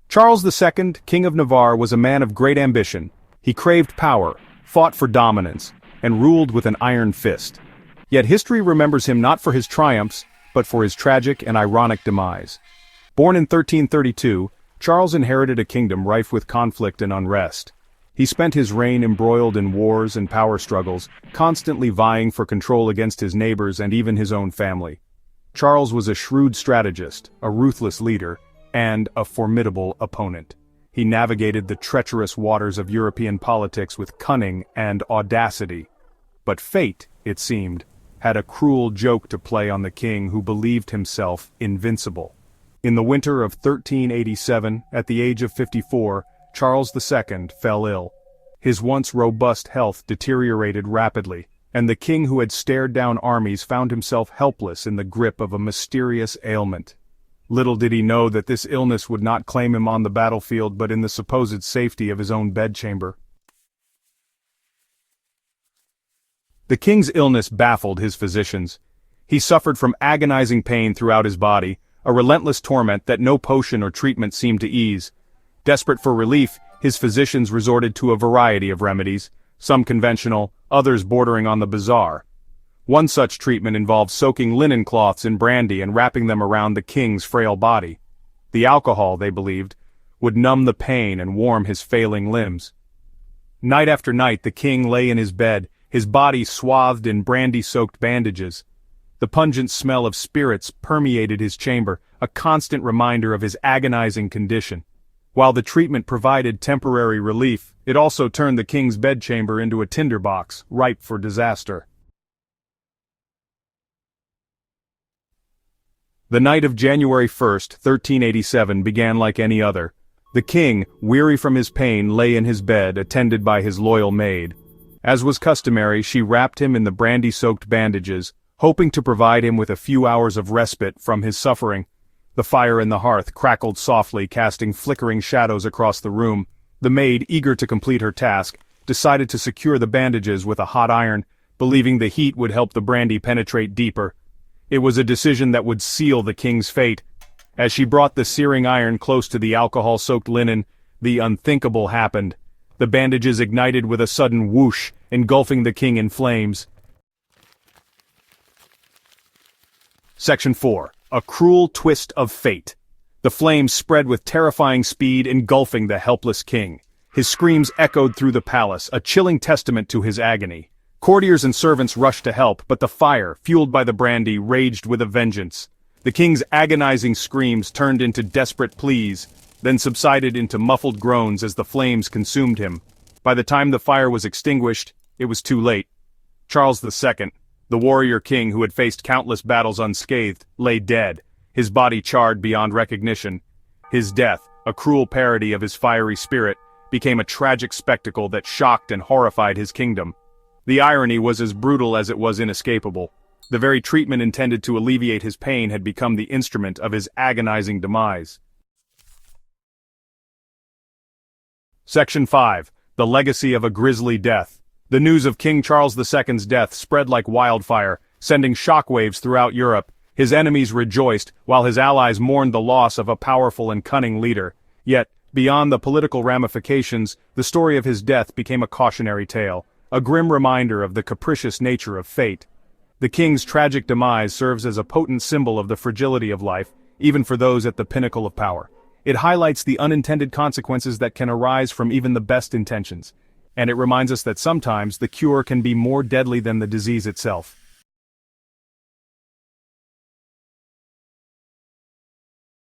Charles II, King of Navarre, was a man of great ambition. He craved power, fought for dominance, and ruled with an iron fist. Yet history remembers him not for his triumphs, but for his tragic and ironic demise. Born in 1332, Charles inherited a kingdom rife with conflict and unrest. He spent his reign embroiled in wars and power struggles, constantly vying for control against his neighbors and even his own family. Charles was a shrewd strategist, a ruthless leader, and a formidable opponent. He navigated the treacherous waters of European politics with cunning and audacity. But fate, it seemed, had a cruel joke to play on the king who believed himself invincible. In the winter of 1387, at the age of 54, Charles II fell ill. His once robust health deteriorated rapidly, and the king who had stared down armies found himself helpless in the grip of a mysterious ailment. Little did he know that this illness would not claim him on the battlefield but in the supposed safety of his own bedchamber. The king's illness baffled his physicians. He suffered from agonizing pain throughout his body, a relentless torment that no potion or treatment seemed to ease. Desperate for relief, his physicians resorted to a variety of remedies, some conventional, others bordering on the bizarre. One such treatment involved soaking linen cloths in brandy and wrapping them around the king's frail body. The alcohol, they believed, would numb the pain and warm his failing limbs. Night after night the king lay in his bed, his body swathed in brandy-soaked bandages. The pungent smell of spirits permeated his chamber, a constant reminder of his agonizing condition. While the treatment provided temporary relief, it also turned the king's bedchamber into a tinderbox, ripe for disaster. The night of January 1st, 1387 began like any other. The king, weary from his pain, lay in his bed, attended by his loyal maid. As was customary, she wrapped him in the brandy-soaked bandages, hoping to provide him with a few hours of respite from his suffering. The fire in the hearth crackled softly, casting flickering shadows across the room. The maid, eager to complete her task, decided to secure the bandages with a hot iron, believing the heat would help the brandy penetrate deeper. It was a decision that would seal the king's fate. As she brought the searing iron close to the alcohol-soaked linen, the unthinkable happened. The bandages ignited with a sudden whoosh, engulfing the king in flames. Section 4. A cruel twist of fate. The flames spread with terrifying speed, engulfing the helpless king. His screams echoed through the palace, a chilling testament to his agony. Courtiers and servants rushed to help, but the fire, fueled by the brandy, raged with a vengeance. The king's agonizing screams turned into desperate pleas, then subsided into muffled groans as the flames consumed him. By the time the fire was extinguished, it was too late. Charles II, the warrior king who had faced countless battles unscathed, lay dead, his body charred beyond recognition. His death, a cruel parody of his fiery spirit, became a tragic spectacle that shocked and horrified his kingdom. The irony was as brutal as it was inescapable. The very treatment intended to alleviate his pain had become the instrument of his agonizing demise. Section 5. The Legacy of a Grisly Death. The news of King Charles II's death spread like wildfire, sending shockwaves throughout Europe. His enemies rejoiced, while his allies mourned the loss of a powerful and cunning leader. Yet, beyond the political ramifications, the story of his death became a cautionary tale, a grim reminder of the capricious nature of fate. The king's tragic demise serves as a potent symbol of the fragility of life, even for those at the pinnacle of power. It highlights the unintended consequences that can arise from even the best intentions, and it reminds us that sometimes the cure can be more deadly than the disease itself.